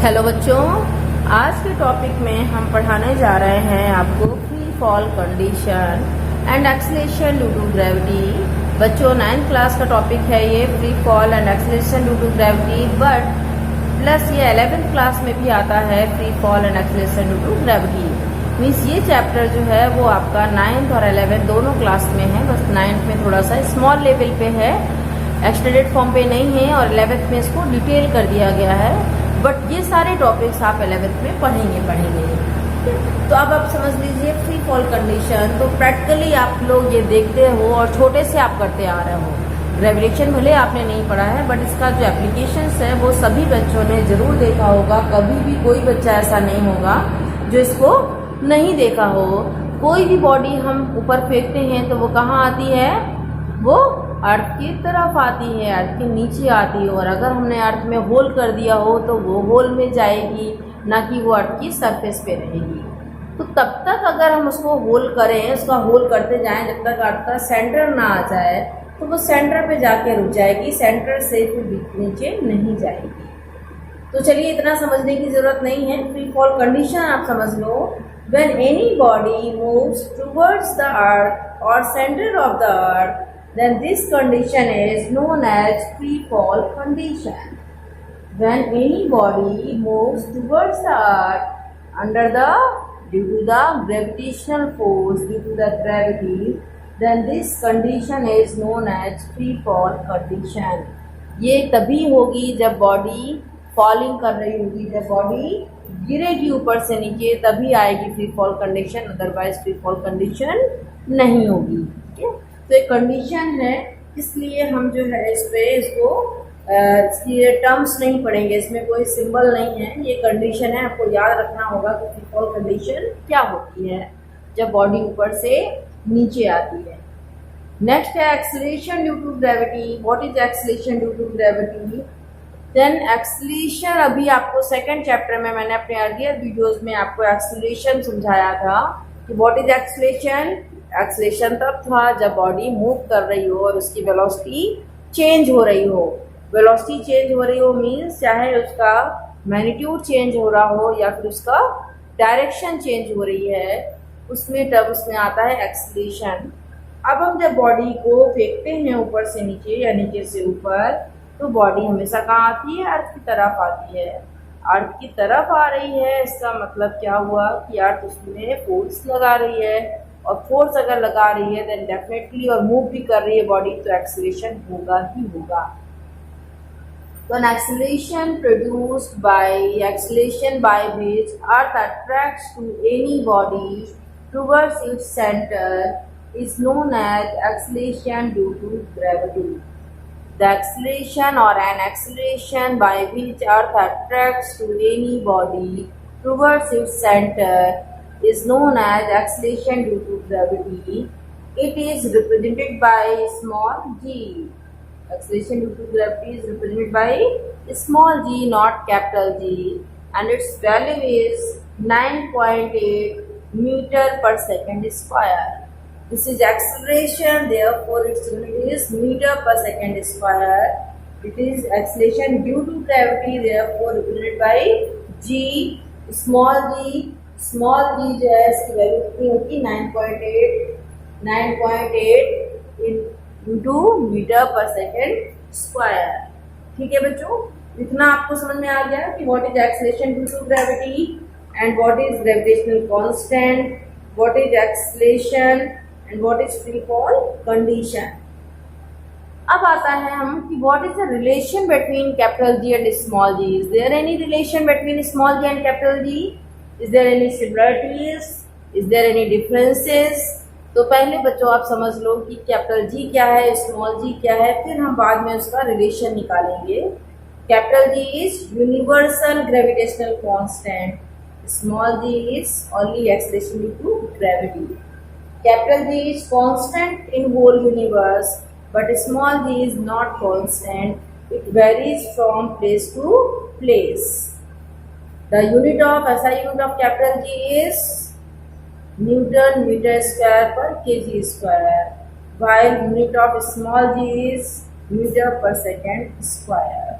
Hello बच्चों, आज के टॉपिक में हम पढ़ाने जा रहे हैं आपको free fall condition and acceleration due to gravity. बच्चों 9th क्लास का टॉपिक है ये free fall and acceleration due to gravity, but plus ये 11th क्लास में भी आता है free fall and acceleration due to gravity. Means ये चैप्टर जो है वो आपका 9th और 11th दोनों क्लास में है, बस 9th में थोड़ा सा स्मॉल लेवल पे है, एक्सटेंडेड फॉर्म पे नहीं है, और 11th में इसको डिटेल कर दिया गया है। बट ये सारे टॉपिक्स आप 11th में पढ़ेंगे। तो अब आप समझ लीजिए फ्री फॉल कंडीशन तो प्रैक्टिकली आप लोग ये देखते हो और छोटे से आप करते आ रहे हो। ग्रेविटेशन भले आपने नहीं पढ़ा है, बट इसका जो एप्लीकेशंस है वो सभी बच्चों ने जरूर देखा होगा। कभी भी कोई बच्चा ऐसा नहीं होगा जो इसको नहीं देखा हो। कोई भी बॉडी हम ऊपर फेंकते हैं तो वो कहाँ आती है, वो अर्थ की तरफ आती है, अर्थ के नीचे आती है। और अगर हमने अर्थ में होल कर दिया हो तो वो होल में जाएगी, ना कि वो अर्थ की सरफेस पे रहेगी। तो तब तक अगर हम उसको होल करें, उसका होल करते जाएं जब तक अर्थ का सेंटर ना आ जाए, तो वो सेंटर पे जाके रुक जाएगी, सेंटर से फिर नीचे नहीं जाएगी। तो चलिए इतना समझने की जरूरत नहीं है। फ्री फॉल कंडीशन आप समझ लो। When any body moves towards the earth और centre of the earth, then this condition is known as free fall condition. When any body moves towards the earth under the due to the gravitational force, due to the gravity, then this condition is known as free fall condition. ये तभी होगी जब body falling कर रही होगी, जब body गिरेगी ऊपर से नीचे, तभी आएगी free fall condition, otherwise free fall condition नहीं होगी। ठीक है, तो एक कंडीशन है, इसलिए हम जो है इस पे इसकी टर्म्स नहीं पढ़ेंगे, इसमें कोई सिंबल नहीं है, ये कंडीशन है। आपको याद रखना होगा कि फ्री फॉल कंडीशन क्या होती है जब बॉडी ऊपर से नीचे आती है। नेक्स्ट है acceleration due to gravity. What is acceleration due to gravity? Then acceleration, अभी आपको सेकेंड चैप्टर में मैंने अपने अर्लियर वीडियोज में आपको एक्सेलरेशन समझाया था कि व्हाट इज एक्सेलरेशन। एक्सेलरेशन तब था जब बॉडी मूव कर रही हो और उसकी वेलोसिटी चेंज हो रही हो। वेलोसिटी चेंज हो रही हो मीन्स चाहे उसका मैग्नीट्यूड चेंज हो रहा हो या फिर उसका डायरेक्शन चेंज हो रही है, उसमें आता है एक्सेलरेशन। अब हम जब बॉडी को फेंकते हैं ऊपर से नीचे या नीचे से ऊपर, तो बॉडी हमेशा कहाँ आती है, अर्थ की तरफ आती है। अर्थ की तरफ आ रही है, इसका मतलब क्या हुआ कि अर्थ उसमें फोर्स लगा रही है, और फोर्स अगर लगा रही है देन डेफिनेटली, और मूव भी कर रही है बॉडी, तो एक्सेलरेशन होगा ही होगा। तो an acceleration produced by acceleration by which earth attracts to any body towards its center is known as acceleration due to gravity. The acceleration or an acceleration by which earth attracts to any body towards its center is known as acceleration due to gravity. It is represented by small g. Acceleration due to gravity is represented by small g, not capital G, and its value is 9.8 meter per second square. This is acceleration, therefore its unit is meter per second square. It is acceleration due to gravity, therefore represented by g, small g जो है इसकी value कितनी होगी, 9.8 into metre per second square. ठीक है बच्चों, इतना आपको समझ में आ गया कि what is acceleration due to gravity and what is gravitational constant, what is acceleration and what is free fall condition. अब आता है हम कि what is the relation between capital G and small G. Is there any relation between small G and capital G? Is there any similarities? Is there any differences? तो पहले बच्चों आप समझ लो कि कैपिटल जी क्या है, स्मॉल जी क्या है, फिर हम बाद में उसका रिलेशन निकालेंगे। Capital G is universal gravitational constant, small G is only acceleration due to gravity. Capital G is constant in whole universe, but small G is not constant, it varies from place to place. The unit of SI unit of capital G is Newton meter square per kg square, while unit of small g is meter per second square.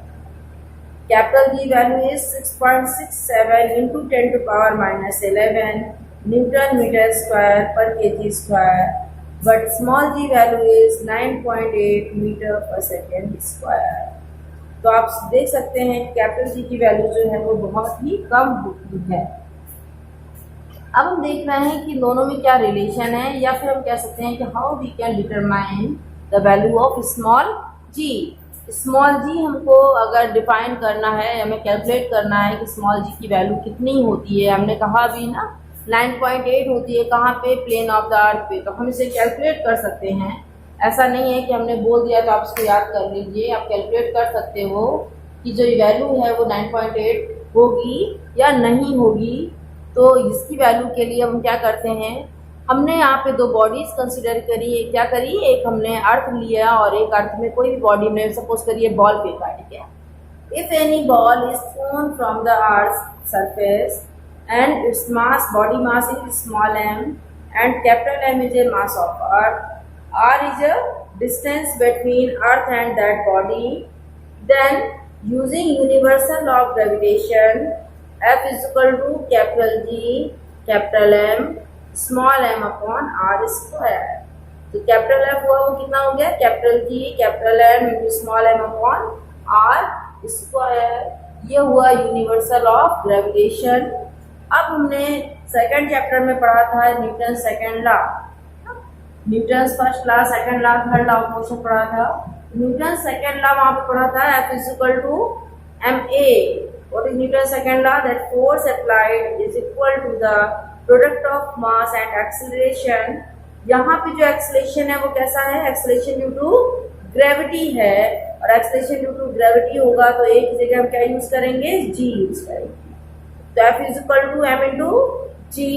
Capital G value is 6.67 into 10 to power minus 11 newton metre square per KG square, but small G value is 9.8 metre per second square. तो आप देख सकते हैं capital G की value जो है वो बहुत ही कम होती है। अब हम देख रहे हैं कि दोनों में क्या रिलेशन है, या फिर हम कह सकते हैं कि how we can determine the value of small G. Small G हमको अगर डिफाइन करना है, हमें कैलकुलेट करना है कि स्मॉल जी की वैल्यू कितनी होती है। हमने कहा भी ना 9.8 होती है, कहाँ पे, प्लेन ऑफ द अर्थ पे। तो हम इसे कैलकुलेट कर सकते हैं। ऐसा नहीं है कि हमने बोल दिया तो आप इसको याद कर लीजिए, आप कैलकुलेट कर सकते हो कि जो वैल्यू है वो 9.8 होगी या नहीं होगी। तो इसकी वैल्यू के लिए हम क्या करते हैं, हमने यहाँ पे दो बॉडीज कंसिडर करी। क्या करी, एक हमने अर्थ लिया और एक अर्थ में कोई भी बॉडी हमने सपोज करिए बॉल फेंका, ठीक है। If any ball is throne from the earth surface and its mass, body mass is small m and capital M is a mass of earth, r is a distance between earth and that body, then using universal law of gravitation F is equal to capital G capital M small m upon r square। तो capital F हुआ वो कितना हो गया, capital G capital M into small m upon r square। ये हुआ universal of gravitation. अब हमने सेकंड चैप्टर में पढ़ा था Newton second law, Newton first law, second law, third law of motion पढ़ा था। न्यूटन सेकंड लॉ वहां पे पढ़ा था F is equal to ma। What is Newton second law, that force applied is equal to the product of mass and acceleration. यहाँ पे जो acceleration है वो कैसा है, एक्सेलरेशन ड्यू टू ग्रेविटी है, और एक्सेलरेशन ड्यू टू ग्रेविटी होगा तो एक जगह हम क्या यूज करेंगे, जी यूज करेंगे। तो F is equal to M into G.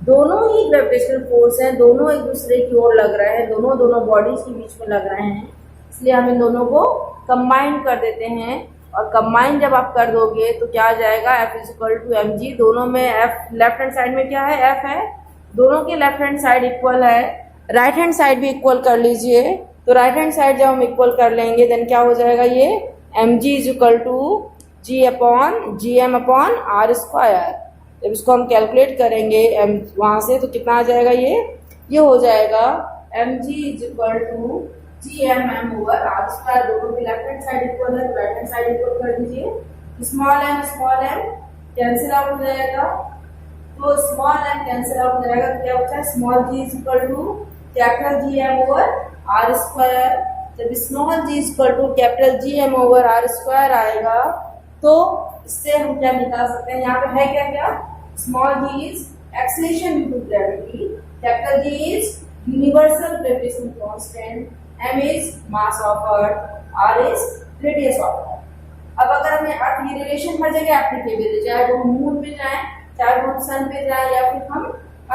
दोनों ही ग्रेविटेशनल फोर्स हैं, दोनों एक दूसरे की ओर लग रहे हैं, दोनों बॉडीज के बीच में लग रहे हैं, इसलिए हम इन दोनों को कंबाइन कर देते हैं। और कंबाइन जब आप कर दोगे तो क्या आ जाएगा, F is equal to M G. दोनों में F लेफ्ट हैंड साइड में क्या है, F है, दोनों के लेफ्ट हैंड साइड इक्वल है, राइट हैंड साइड भी इक्वल कर लीजिए। तो राइट हैंड साइड जब हम इक्वल कर लेंगे देन क्या हो जाएगा, ये M G is equal to G upon G M upon R square. जब इसको हम कैलकुलेट करेंगे एम वहां से तो कितना आ जाएगा, ये हो जाएगा M G is equal to G M M over R square. दोनों की लेफ्ट हैंड साइड इक्वल है तो राइट हैंड साइड इक्वल कर दीजिए। स्मॉल एम कैंसिल आउट हो जाएगा, तो स्मॉल एम कैंसिल आउट हो जाएगा तो क्या होता है, small G is equal to capital G M over R square. जब small G is equal to capital G M over R square आएगा तो इससे हम क्या निकाल सकते हैं, यहाँ पे है क्या, small G is acceleration due to gravity, capital G is universal gravitational constant, m is mass of earth, r is radius of earth. अब अगर हमें अर्थ ये रिलेशन हर जगह एप्लीकेबल है, चाहे वो मून पे जाए, चाहे वो सन पे जाए, या फिर हम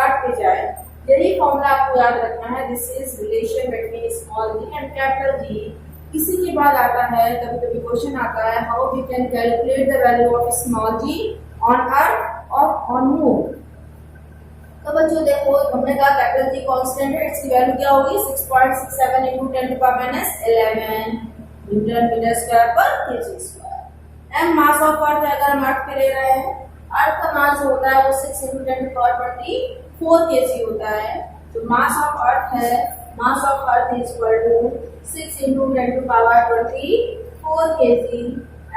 अर्थ पे जाए, यही फॉर्मूला आपको याद रखना है। This is relation between small G and capital G. इसी के बाद आता है, कभी कभी क्वेश्चन आता है, how we can calculate the value of small G on earth और ऑन मून। तो बच्चों देखो, हमने कहा कैपिटल जी कांस्टेंट है, इसकी वैल्यू क्या होगी, 6.67 into 10 to power minus 11 newton metre square per KG square. M mass of earth है, अगर हम अर्थ पे ले रहे हैं, अर्थ का मास जो होता है वो 6 into 10 to power 24 केजी होता है। तो मास ऑफ अर्थ है, mass of earth is equal to 6 into 10 to power 24 kg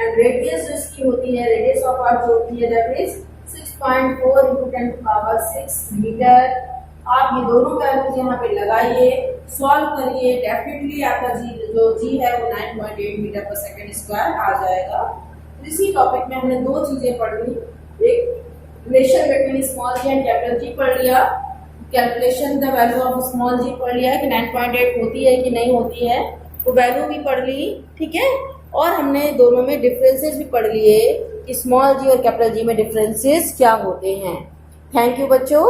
and radius जो इसकी होती है, radius of earth जो होती है that is 6.4 into 10 to power 6 metre. आप ये दोनों वैल्यूज यहाँ पे लगाइए, सॉल्व करिए, डेफिनेटली आपका जी है वो 9.8 मीटर पर सेकेंड स्क्वायर आ जाएगा। इसी टॉपिक में हमने दो चीजें पढ़ ली, एक relation between small G and capital G पढ़ लिया, calculation the value of small G पढ़ लिया कि 9.8 होती है कि नहीं होती है, तो वैल्यू भी पढ़ ली, ठीक है। और हमने दोनों में डिफरेंसेस भी पढ़ लिए कि स्मॉल जी और कैपिटल जी में डिफरेंसेस क्या होते हैं। थैंक यू बच्चों।